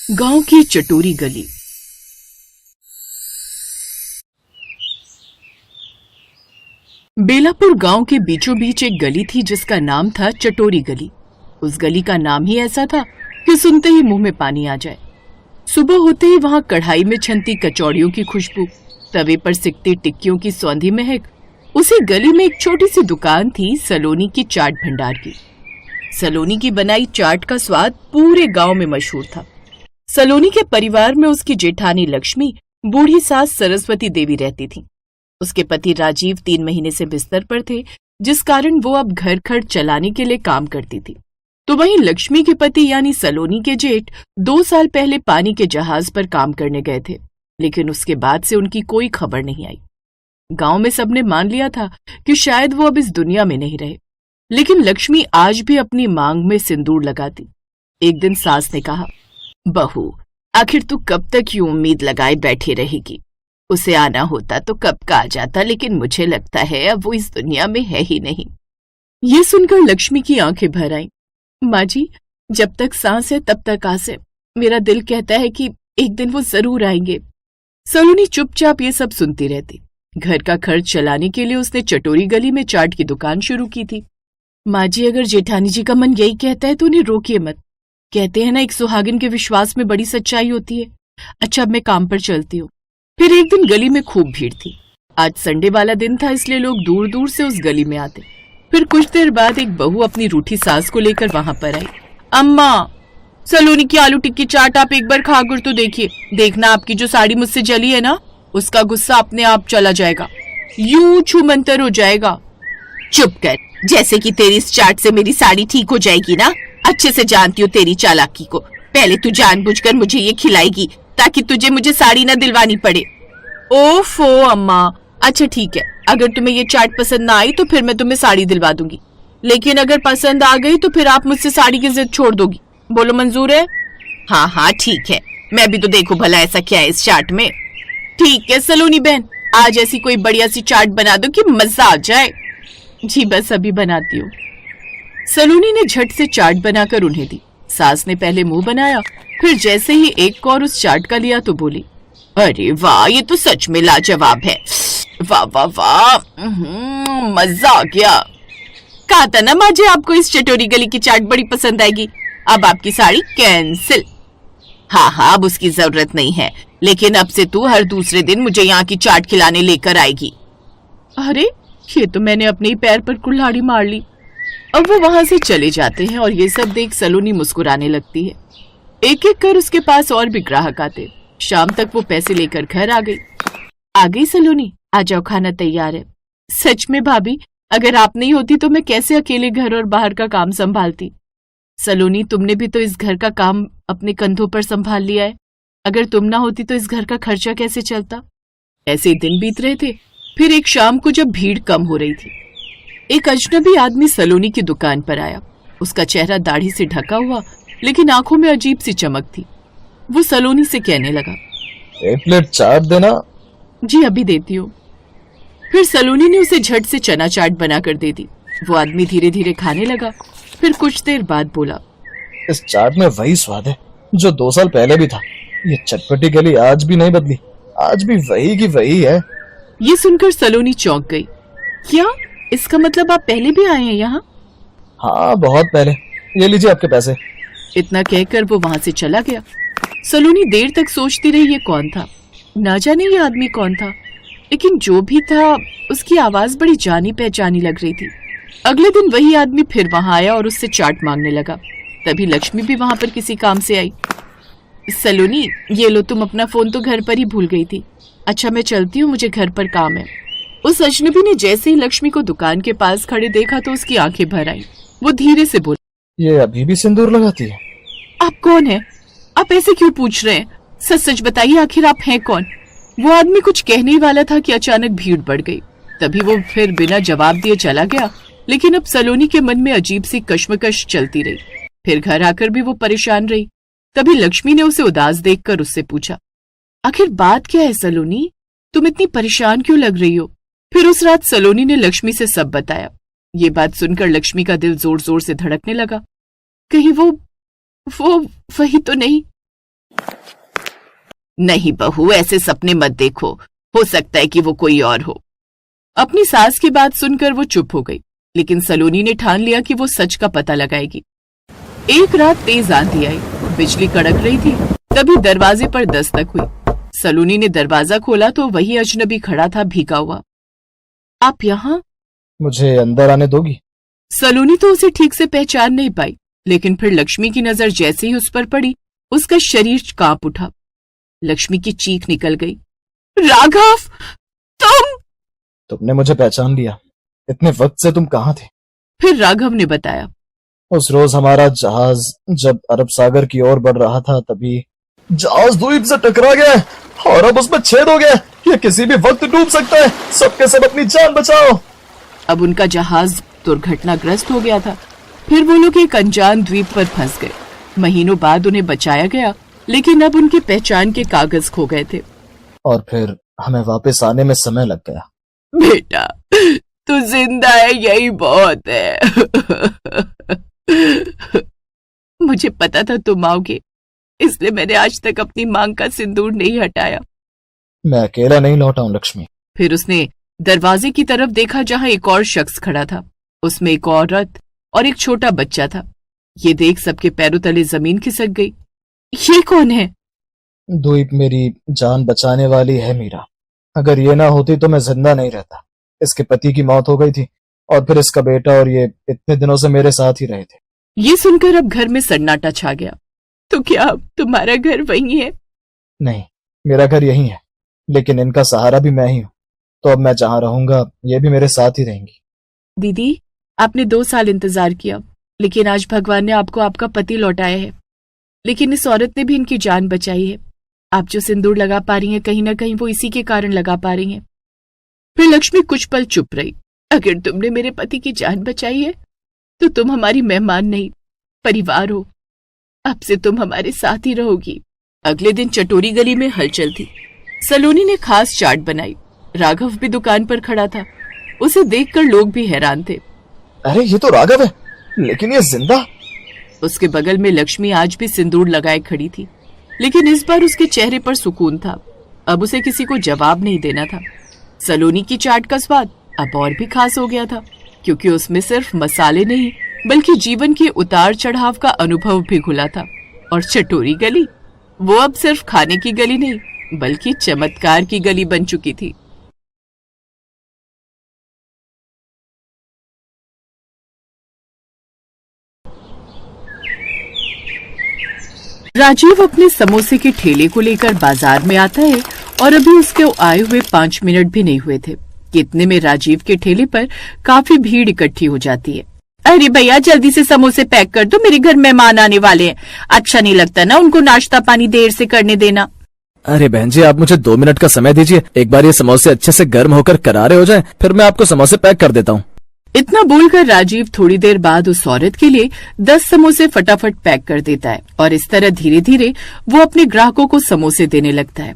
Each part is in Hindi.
गांव की चटोरी गली। बेलापुर गांव के बीचों बीच एक गली थी जिसका नाम था चटोरी गली। उस गली का नाम ही ऐसा था कि सुनते ही मुंह में पानी आ जाए। सुबह होते ही वहां कढ़ाई में छनती कचौड़ियों की खुशबू, तवे पर सिकती टिक्कियों की सौंधी महक। उसी गली में एक छोटी सी दुकान थी सलोनी की चाट भंडार की। सलोनी की बनाई चाट का स्वाद पूरे गांव में मशहूर था। सलोनी के परिवार में उसकी जेठानी लक्ष्मी, बूढ़ी सास सरस्वती देवी रहती थी। उसके पति राजीव 3 महीने से बिस्तर पर थे, जिस कारण वो अब घर खर्च चलाने के लिए काम करती थी। तो वहीं लक्ष्मी के पति यानी सलोनी के जेठ 2 साल पहले पानी के जहाज पर काम करने गए थे, लेकिन उसके बाद से उनकी कोई खबर नहीं आई। गांव में सबने मान लिया था कि शायद वो अब इस दुनिया में नहीं रहे, लेकिन लक्ष्मी आज भी अपनी मांग में सिंदूर लगाती। एक दिन सास ने कहा, बहू, आखिर तू कब तक यूं उम्मीद लगाए बैठी रहेगी? उसे आना होता तो कब का आ जाता, लेकिन मुझे लगता है अब वो इस दुनिया में है ही नहीं। ये सुनकर लक्ष्मी की आंखें भर आईं। माँ जी, जब तक सांस है तब तक आस है। मेरा दिल कहता है कि एक दिन वो जरूर आएंगे। सलोनी चुपचाप ये सब सुनती रहती। घर का खर्च चलाने के लिए उसने चटोरी गली में चाट की दुकान शुरू की थी। माँ जी, अगर जेठानी जी का मन यही कहता है तो उन्हें रोकिए मत। कहते हैं ना, एक सुहागिन के विश्वास में बड़ी सच्चाई होती है। अच्छा, अब मैं काम पर चलती हूँ। फिर एक दिन गली में खूब भीड़ थी। आज संडे वाला दिन था, इसलिए लोग दूर दूर से उस गली में आते। फिर कुछ देर बाद एक बहू अपनी रूठी सास को लेकर वहां पर आई। अम्मा, सलोनी की आलू टिक्की चाट आप एक बार खाकर तो देखिए। देखना, आपकी जो साड़ी मुझसे जली है ना, उसका गुस्सा अपने आप चला जाएगा, यूं छूमंतर हो जाएगा। चुप कर, जैसे कि तेरी इस चाट से मेरी साड़ी ठीक हो जाएगी ना। अच्छे से जानती हूँ तेरी चालाकी को। पहले तू जानबूझकर मुझे ये खिलाएगी ताकि तुझे मुझे साड़ी ना दिलवानी पड़े। ओफो अम्मा, अच्छा ठीक है, अगर तुम्हें ये चाट पसंद ना आई तो फिर मैं तुम्हें साड़ी दिलवा दूंगी, लेकिन अगर पसंद आ गई तो फिर आप मुझसे साड़ी की जिद छोड़ दोगी। बोलो, मंजूर है? हाँ हाँ ठीक है, मैं भी तो देखूं भला ऐसा क्या है इस चाट में। ठीक है सलोनी बहन, आज ऐसी कोई बढ़िया सी चाट बना दो कि मजा आ जाए। जी बस अभी बनाती हूँ। सलोनी ने झट से चाट बनाकर उन्हें दी। सास ने पहले मुंह बनाया, फिर जैसे ही एक और उस चाट का लिया तो बोली, अरे वाह, ये तो सच में लाजवाब है। वाह वाह वाह, मजा आ गया। कहा था ना माँ जी, आपको इस चटोरी गली की चाट बड़ी पसंद आएगी। अब आपकी साड़ी कैंसिल। हाँ हाँ, अब उसकी जरूरत नहीं है, लेकिन अब से तू हर दूसरे दिन मुझे यहाँ की चाट खिलाने लेकर आएगी। अरे, ये तो मैंने अपने ही पैर पर कुल्हाड़ी मार ली। अब वो वहां से चले जाते हैं और ये सब देख सलोनी मुस्कुराने लगती है। एक एक कर उसके पास और भी ग्राहक आते। शाम तक वो पैसे लेकर घर आ गई सलोनी, आ जाओ, खाना तैयार है। सच में भाभी, अगर आप नहीं होती तो मैं कैसे अकेले घर और बाहर का काम संभालती। सलोनी, तुमने भी तो इस घर का काम अपने कंधों पर संभाल लिया है। अगर तुम ना होती तो इस घर का खर्चा कैसे चलता। ऐसे दिन बीत रहे थे। फिर एक शाम को जब भीड़ कम हो रही थी, एक अजनबी आदमी सलोनी की दुकान पर आया। उसका चेहरा दाढ़ी से ढका हुआ, लेकिन आंखों में अजीब सी चमक थी। वो सलोनी से कहने लगा, 1 प्लेट चाट देना। जी अभी देती हूँ। फिर सलोनी ने उसे झट से चना चाट बनाकर दे दी। वो आदमी धीरे धीरे खाने लगा। फिर कुछ देर बाद बोला, इस चाट में वही स्वाद है जो 2 साल पहले भी था। ये चटपटी गली आज भी नहीं बदली, आज भी वही की वही है। ये सुनकर सलोनी चौंक गई। क्या? इसका मतलब आप पहले भी आए हैं यहाँ? हाँ, बहुत पहले। ये लीजिए आपके पैसे। इतना कहकर वो वहां से चला गया। सलोनी देर तक सोचती रही, ये कौन था। ना जाने ये आदमी कौन था, लेकिन जो भी था उसकी आवाज बड़ी जानी पहचानी लग रही थी। अगले दिन वही आदमी फिर वहां आया और उससे चाट मांगने लगा। तभी लक्ष्मी भी वहां पर किसी काम से आई। सलोनी, ये लो, तुम अपना फोन तो घर पर ही भूल गई थी। अच्छा मैं चलती हूँ, मुझे घर पर काम है। उस अजनबी ने जैसे ही लक्ष्मी को दुकान के पास खड़े देखा तो उसकी आंखें भर आई। वो धीरे से बोला, ये अभी भी सिंदूर लगाती है? आप कौन है? आप ऐसे क्यों पूछ रहे हैं? सच सच बताइए, आखिर आप हैं कौन? वो आदमी कुछ कहने ही वाला था कि अचानक भीड़ बढ़ गई। तभी वो फिर बिना जवाब दिए चला गया। लेकिन अब सलोनी के मन में अजीब सी कश्मकश चलती रही। फिर घर आकर भी वो परेशान रही। तभी लक्ष्मी ने उसे उदास देखकर उससे पूछा, आखिर बात क्या है सलोनी? तुम इतनी परेशान क्यों लग रही हो? फिर उस रात सलोनी ने लक्ष्मी से सब बताया। ये बात सुनकर लक्ष्मी का दिल जोर जोर से धड़कने लगा। कहीं वो वही तो नहीं। नहीं बहू, ऐसे सपने मत देखो, हो सकता है कि वो कोई और हो। अपनी सास की बात सुनकर वो चुप हो गई, लेकिन सलोनी ने ठान लिया कि वो सच का पता लगाएगी। एक रात तेज आंधी आई, बिजली कड़क रही थी, तभी दरवाजे पर दस्तक हुई। सलोनी ने दरवाजा खोला तो वही अजनबी खड़ा था, भीगा हुआ। आप यहाँ? मुझे अंदर आने दोगी? सलोनी तो उसे ठीक से पहचान नहीं पाई, लेकिन फिर लक्ष्मी की नजर जैसे ही उस पर पड़ी, उसका शरीर कांप उठा। लक्ष्मी की चीख निकल गई, राघव, तुमने मुझे पहचान लिया? इतने वक्त से तुम कहाँ थे? फिर राघव ने बताया। उस रोज हमारा जहाज जब अरब सागर की ओर बढ़ रहा था, तभी जहाज द्वीप से टकरा गया और अब उसमें छेद हो गया। ये किसी भी वक्त डूब सकता है। सबके सब अपनी जान बचाओ। अब उनका जहाज दुर्घटनाग्रस्त हो गया था। फिर वो लोग एक अनजान द्वीप पर फंस गए। महीनों बाद उन्हें बचाया गया, लेकिन अब उनकी पहचान के कागज खो गए थे। और फिर हमें वापस आने में समय लग गया। बेटा, तू जिंदा है, यही बहुत है। मुझे पता था तुम आओगे, इसलिए मैंने आज तक अपनी मांग का सिंदूर नहीं हटाया। मैं अकेला नहीं लौटा हूं लक्ष्मी। फिर उसने दरवाजे की तरफ देखा, जहां एक और शख्स खड़ा था। उसमें एक औरत और एक छोटा बच्चा था। ये देख सबके पैरों तले जमीन खिसक गई। ये कौन है? द्वीप मेरी जान बचाने वाली है मीरा। अगर ये ना होती तो मैं जिंदा नहीं रहता। इसके पति की मौत हो गई थी और फिर इसका बेटा, और ये इतने दिनों से मेरे साथ ही रहे थे। ये सुनकर अब घर में सन्नाटा छा गया। तो क्या अब तुम्हारा घर वही है? नहीं, मेरा घर यही है, लेकिन इनका सहारा भी मैं ही हूँ। तो अब मैं जहाँ रहूंगा, ये भी मेरे साथ ही रहेंगी। दीदी, आपने 2 साल इंतजार किया, लेकिन आज भगवान ने आपको आपका पति लौटाया है। लेकिन इस औरत ने भी इनकी जान बचाई है। आप जो सिंदूर लगा पा रही हैं, कहीं ना कहीं वो इसी के कारण लगा पा रही हैं। फिर लक्ष्मी कुछ पल चुप रही। अगर तुमने मेरे पति की जान बचाई है, तो तुम हमारी मेहमान नहीं, परिवार हो। अब से तुम हमारे साथ ही रहोगी। अगले दिन चटोरी गली में हलचल थी। सलोनी ने खास चाट बनाई। राघव भी दुकान पर खड़ा था। उसे देखकर लोग भी हैरान थे। अरे ये तो राघव है, लेकिन ये जिंदा। उसके बगल में लक्ष्मी आज भी सिंदूर लगाए खड़ी थी, लेकिन इस बार उसके चेहरे पर सुकून था। अब उसे किसी को जवाब नहीं देना था। सलोनी की चाट का स्वाद अब और भी खास हो गया था, क्योंकि उसमें सिर्फ मसाले नहीं, बल्कि जीवन के उतार चढ़ाव का अनुभव भी घुला था। और चटोरी गली, वो अब सिर्फ खाने की गली नहीं, बल्कि चमत्कार की गली बन चुकी थी। राजीव अपने समोसे के ठेले को लेकर बाजार में आता है और अभी उसके आए हुए 5 मिनट भी नहीं हुए थे कि इतने में राजीव के ठेले पर काफी भीड़ इकट्ठी हो जाती है। अरे भैया, जल्दी से समोसे पैक कर दो, मेरे घर मेहमान आने वाले हैं। अच्छा नहीं लगता ना उनको नाश्ता पानी देर से करने देना। अरे बहन जी, आप मुझे 2 मिनट का समय दीजिए। एक बार ये समोसे अच्छे से गर्म होकर करारे हो जाएं, फिर मैं आपको समोसे पैक कर देता हूँ। इतना बोलकर राजीव थोड़ी देर बाद उस औरत के लिए 10 समोसे फटाफट पैक कर देता है और इस तरह धीरे धीरे वो अपने ग्राहकों को समोसे देने लगता है।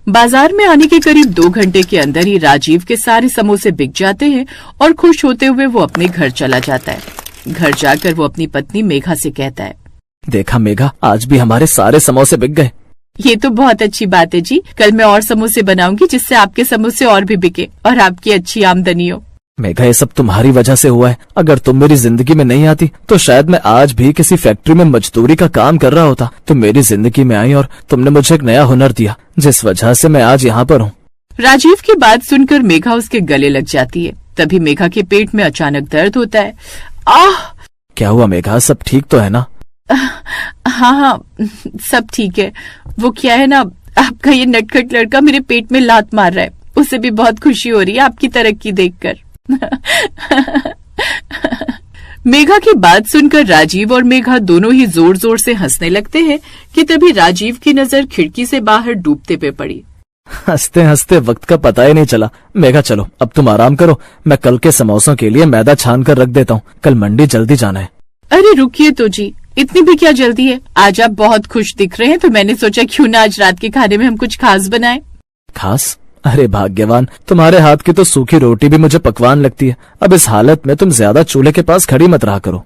बाजार में आने के करीब 2 घंटे के अंदर ही राजीव के सारे समोसे बिक जाते हैं और खुश होते हुए वो अपने घर चला जाता है। घर जाकर वो अपनी पत्नी मेघा से कहता है, देखा मेघा, आज भी हमारे सारे समोसे बिक गए। ये तो बहुत अच्छी बात है जी। कल मैं और समोसे बनाऊंगी, जिससे आपके समोसे और भी बिके और आपकी अच्छी आमदनी हो। मेघा, ये सब तुम्हारी वजह से हुआ है। अगर तुम मेरी जिंदगी में नहीं आती तो शायद मैं आज भी किसी फैक्ट्री में मजदूरी का काम कर रहा होता। तुम मेरी जिंदगी में आई और तुमने मुझे एक नया हुनर दिया, जिस वजह से मैं आज यहाँ पर हूँ। राजीव की बात सुनकर मेघा उसके गले लग जाती है। तभी मेघा के पेट में अचानक दर्द होता है। आह! क्या हुआ मेघा, सब ठीक तो है ना? हाँ, सब ठीक है। वो क्या है ना, आपका ये नटखट लड़का मेरे पेट में लात मार रहा है। उसे भी बहुत खुशी हो रही है आपकी तरक्की देखकर। मेघा की बात सुनकर राजीव और मेघा दोनों ही जोर जोर से हंसने लगते हैं कि तभी राजीव की नजर खिड़की से बाहर डूबते पे पड़ी। हंसते हंसते वक्त का पता ही नहीं चला। मेघा चलो, अब तुम आराम करो। मैं कल के समोसों के लिए मैदा छान कर रख देता हूँ। कल मंडी जल्दी जाना है। अरे रुकिए तो जी, इतनी भी क्या जल्दी है? आज आप बहुत खुश दिख रहे हैं, तो मैंने सोचा क्यों ना आज रात के खाने में हम कुछ खास बनाएं। खास? अरे भाग्यवान, तुम्हारे हाथ की तो सूखी रोटी भी मुझे पकवान लगती है। अब इस हालत में तुम ज्यादा चूल्हे के पास खड़ी मत रहा करो।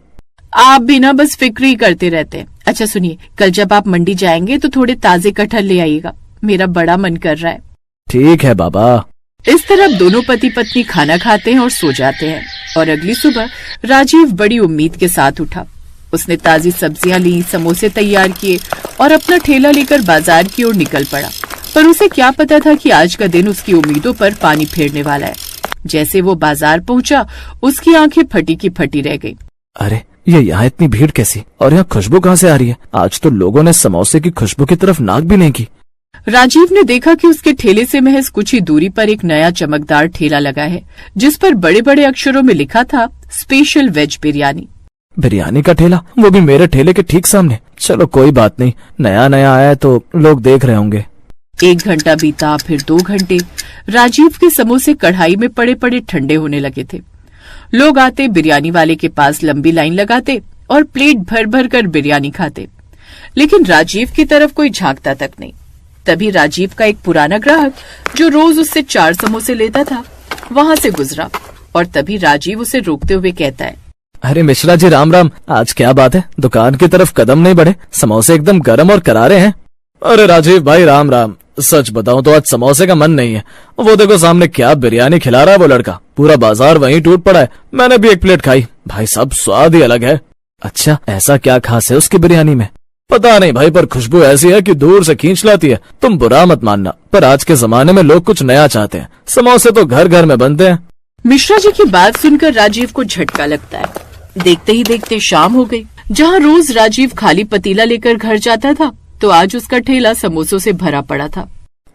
आप भी ना बस फिक्र ही करते रहते हैं। अच्छा सुनिए, कल जब आप मंडी जाएंगे तो थोड़े ताजे कटहल ले आइएगा। मेरा बड़ा मन कर रहा है। ठीक है बाबा। इस तरह दोनों पति पत्नी खाना खाते हैं और सो जाते हैं। और अगली सुबह राजीव बड़ी उम्मीद के साथ उठा। उसने ताजी सब्जियां ली, समोसे तैयार किए और अपना ठेला लेकर बाजार की ओर निकल पड़ा। पर उसे क्या पता था कि आज का दिन उसकी उम्मीदों पर पानी फेरने वाला है। जैसे वो बाजार पहुंचा, उसकी आंखें फटी की फटी रह गई। अरे ये यहाँ इतनी भीड़ कैसी, और यहाँ खुशबू कहाँ से आ रही है? आज तो लोगों ने समोसे की खुशबू की तरफ नाक भी नहीं की। राजीव ने देखा कि उसके ठेले से महज कुछ ही दूरी पर एक नया चमकदार ठेला लगा है, जिस पर बड़े बड़े अक्षरों में लिखा था स्पेशल वेज बिरयानी। बिरयानी का ठेला, वो भी मेरे ठेले के ठीक सामने। चलो कोई बात नहीं, नया नया आया है तो लोग देख रहे होंगे। 1 घंटा बीता, फिर 2 घंटे। राजीव के समोसे कढ़ाई में पड़े पड़े ठंडे होने लगे थे। लोग आते, बिरयानी वाले के पास लंबी लाइन लगाते और प्लेट भर भर कर बिरयानी खाते, लेकिन राजीव की तरफ कोई झांकता तक नहीं। तभी राजीव का एक पुराना ग्राहक, जो रोज उससे 4 समोसे लेता था, वहां से गुजरा और तभी राजीव उसे रोकते हुए कहता है, अरे मिश्रा जी राम राम, आज क्या बात है, दुकान की तरफ कदम नहीं बढ़े? समोसे एकदम गर्म और करारे हैं। अरे राजीव भाई राम राम, सच बताऊं तो आज समोसे का मन नहीं है। वो देखो सामने क्या बिरयानी खिला रहा है वो लड़का, पूरा बाजार वहीं टूट पड़ा है। मैंने भी 1 प्लेट खाई, भाई साहब स्वाद ही अलग है। अच्छा ऐसा क्या खास है उसकी बिरयानी में? पता नहीं भाई, पर खुशबू ऐसी है कि दूर से खींच लाती है। तुम बुरा मत मानना, पर आज के जमाने में लोग कुछ नया चाहते हैं। समोसे तो घर घर में बनते हैं। मिश्रा जी की बात सुनकर राजीव को झटका लगता है। देखते ही देखते शाम हो गई। जहाँ रोज राजीव खाली पतीला लेकर घर जाता था, तो आज उसका ठेला समोसों से भरा पड़ा था।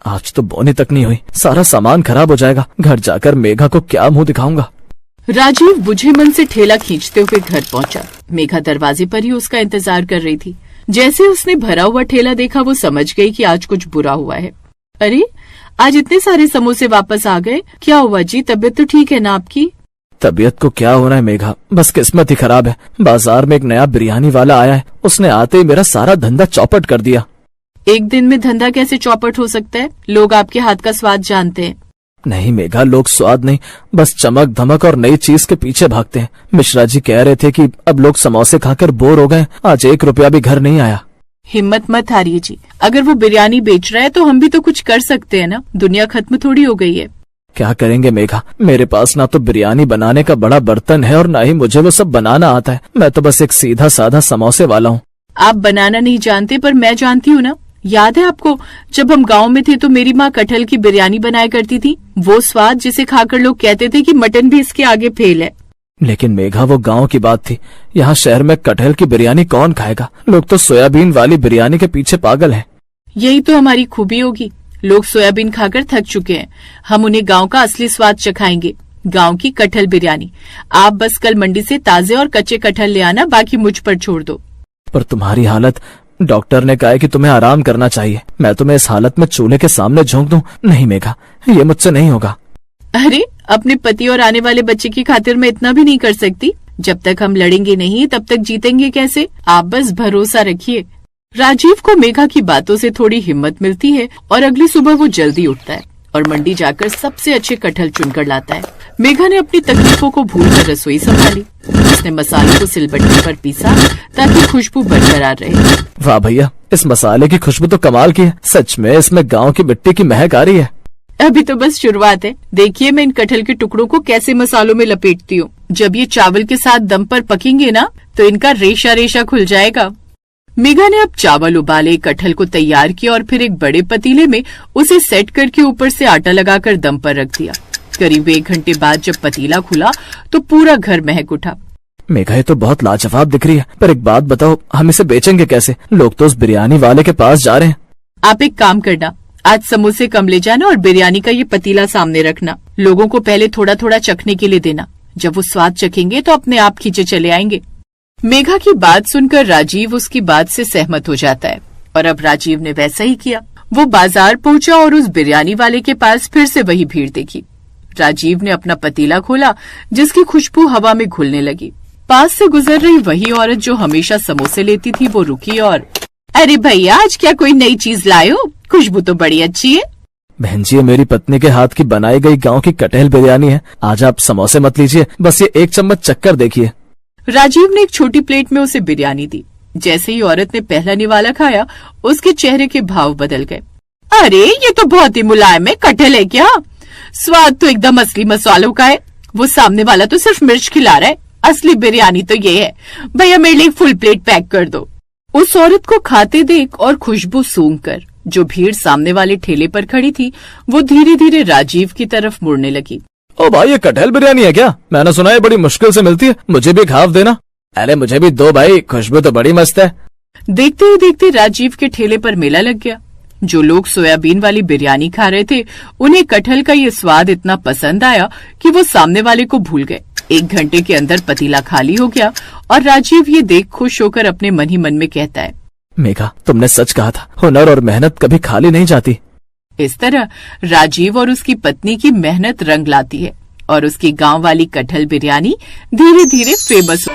आज तो बोनी तक नहीं हुई, सारा सामान खराब हो जाएगा। घर जाकर मेघा को क्या मुंह दिखाऊंगा। राजीव बुझे मन से ठेला खींचते हुए घर पहुंचा। मेघा दरवाजे पर ही उसका इंतजार कर रही थी। जैसे उसने भरा हुआ ठेला देखा, वो समझ गई कि आज कुछ बुरा हुआ है। अरे आज इतने सारे समोसे वापस आ गए, क्या हुआ जी? तबीयत तो ठीक है ना आपकी? तबीयत को क्या होना है मेघा, बस किस्मत ही खराब है। बाजार में एक नया बिरयानी वाला आया है, उसने आते ही मेरा सारा धंधा चौपट कर दिया। एक दिन में धंधा कैसे चौपट हो सकता है? लोग आपके हाथ का स्वाद जानते हैं। नहीं मेघा, लोग स्वाद नहीं, बस चमक धमक और नई चीज के पीछे भागते हैं। मिश्रा जी कह रहे थे कि अब लोग समोसे खाकर बोर हो गए। आज 1 रुपया भी घर नहीं आया। हिम्मत मत हारिए जी, अगर वो बिरयानी बेच रहा है तो हम भी तो कुछ कर सकते हैं ना। दुनिया खत्म थोड़ी हो गई है। क्या करेंगे मेघा, मेरे पास ना तो बिरयानी बनाने का बड़ा बर्तन है और ना ही मुझे वो सब बनाना आता है। मैं तो बस एक सीधा साधा समोसे वाला हूँ। आप बनाना नहीं जानते, पर मैं जानती हूँ ना। याद है आपको, जब हम गांव में थे तो मेरी माँ कटहल की बिरयानी बनाया करती थी। वो स्वाद जिसे खाकर लोग कहते थे कि मटन भी इसके आगे फेल है। लेकिन मेघा वो गांव की बात थी, यहाँ शहर में कटहल की बिरयानी कौन खाएगा? लोग तो सोयाबीन वाली बिरयानी के पीछे पागल हैं। यही तो हमारी खूबी होगी। लोग सोयाबीन खाकर थक चुके हैं, हम उन्हें गांव का असली स्वाद चखाएंगे। गांव की कटहल बिरयानी। आप बस कल मंडी से ताजे और कच्चे कटहल ले आना, बाकी मुझ पर छोड़ दो। पर तुम्हारी हालत, डॉक्टर ने कहा है कि तुम्हें आराम करना चाहिए। मैं तुम्हें इस हालत में चूल्हे के सामने झोंक दूं? नहीं मेघा, ये मुझसे नहीं होगा। अरे अपने पति और आने वाले बच्चे की खातिर मैं इतना भी नहीं कर सकती। जब तक हम लड़ेंगे नहीं, तब तक जीतेंगे कैसे? आप बस भरोसा रखिए। राजीव को मेघा की बातों से थोड़ी हिम्मत मिलती है और अगली सुबह वो जल्दी उठता है और मंडी जाकर सबसे अच्छे कटहल चुनकर लाता है। मेघा ने अपनी तकलीफों को भूलकर रसोई संभाली। उसने मसालों को सिलबट्टे पर पीसा ताकि खुशबू बरकरार रहे। वाह भैया, इस मसाले की खुशबू तो कमाल की है। सच में इसमें गांव की मिट्टी की महक आ रही है। अभी तो बस शुरुआत है। देखिए मैं इन कटहल के टुकड़ों को कैसे मसालों में लपेटती हूँ। जब ये चावल के साथ दम पर पकेंगे ना, तो इनका रेशा रेशा खुल जाएगा। मेघा ने अब चावल उबाले, कटहल को तैयार किया और फिर एक बड़े पतीले में उसे सेट करके ऊपर से आटा लगाकर दम पर रख दिया। करीब 1 घंटे बाद जब पतीला खुला तो पूरा घर महक उठा। मेघा ये तो बहुत लाजवाब दिख रही है, पर एक बात बताओ, हम इसे बेचेंगे कैसे? लोग तो उस बिरयानी वाले के पास जा रहे हैं। आप एक काम करना, आज समोसे कम ले जाना और बिरयानी का ये पतीला सामने रखना। लोगों को पहले थोड़ा थोड़ा चखने के लिए देना। जब वो स्वाद चखेंगे तो अपने आप खींचे चले आएंगे। मेघा की बात सुनकर राजीव उसकी बात से सहमत हो जाता है और अब राजीव ने वैसा ही किया। वो बाजार पहुंचा और उस बिरयानी वाले के पास फिर से वही भीड़ देखी। राजीव ने अपना पतीला खोला, जिसकी खुशबू हवा में घुलने लगी। पास से गुजर रही वही औरत जो हमेशा समोसे लेती थी, वो रुकी और, अरे भैया आज क्या कोई नई चीज लाए हो? खुशबू तो बड़ी अच्छी है। बहन जी, ये मेरी पत्नी के हाथ की बनाई गई गांव की कटहल बिरयानी है। आज आप समोसे मत लीजिए, बस ये 1 चम्मच चक्कर देखिए। राजीव ने एक छोटी प्लेट में उसे बिरयानी दी। जैसे ही औरत ने पहला निवाला खाया, उसके चेहरे के भाव बदल गए। अरे ये तो बहुत ही मुलायम है, कटहल है क्या? स्वाद तो एकदम असली मसालों का है। वो सामने वाला तो सिर्फ मिर्च खिला रहा है, असली बिरयानी तो ये है। भैया मेरे लिए फुल प्लेट पैक कर दो। उस औरत को खाते देख और खुशबू सूंघकर जो भीड़ सामने वाले ठेले पर खड़ी थी, वो धीरे धीरे राजीव की तरफ मुड़ने लगी। ओ भाई, ये कटहल बिरयानी है क्या? मैंने सुना है बड़ी मुश्किल से मिलती है, मुझे भी एक हाफ देना। अरे मुझे भी दो भाई, खुशबू तो बड़ी मस्त है। देखते ही देखते राजीव के ठेले पर मेला लग गया। जो लोग सोयाबीन वाली बिरयानी खा रहे थे, उन्हें कटहल का ये स्वाद इतना पसंद आया कि वो सामने वाले को भूल गए। 1 घंटे के अंदर पतीला खाली हो गया और राजीव ये देख खुश होकर अपने मन ही मन में कहता है, मेघा, तुमने सच कहा था, हुनर और मेहनत कभी खाली नहीं जाती। इस तरह राजीव और उसकी पत्नी की मेहनत रंग लाती है और उसकी गांव वाली कटहल बिरयानी धीरे धीरे फेमस हो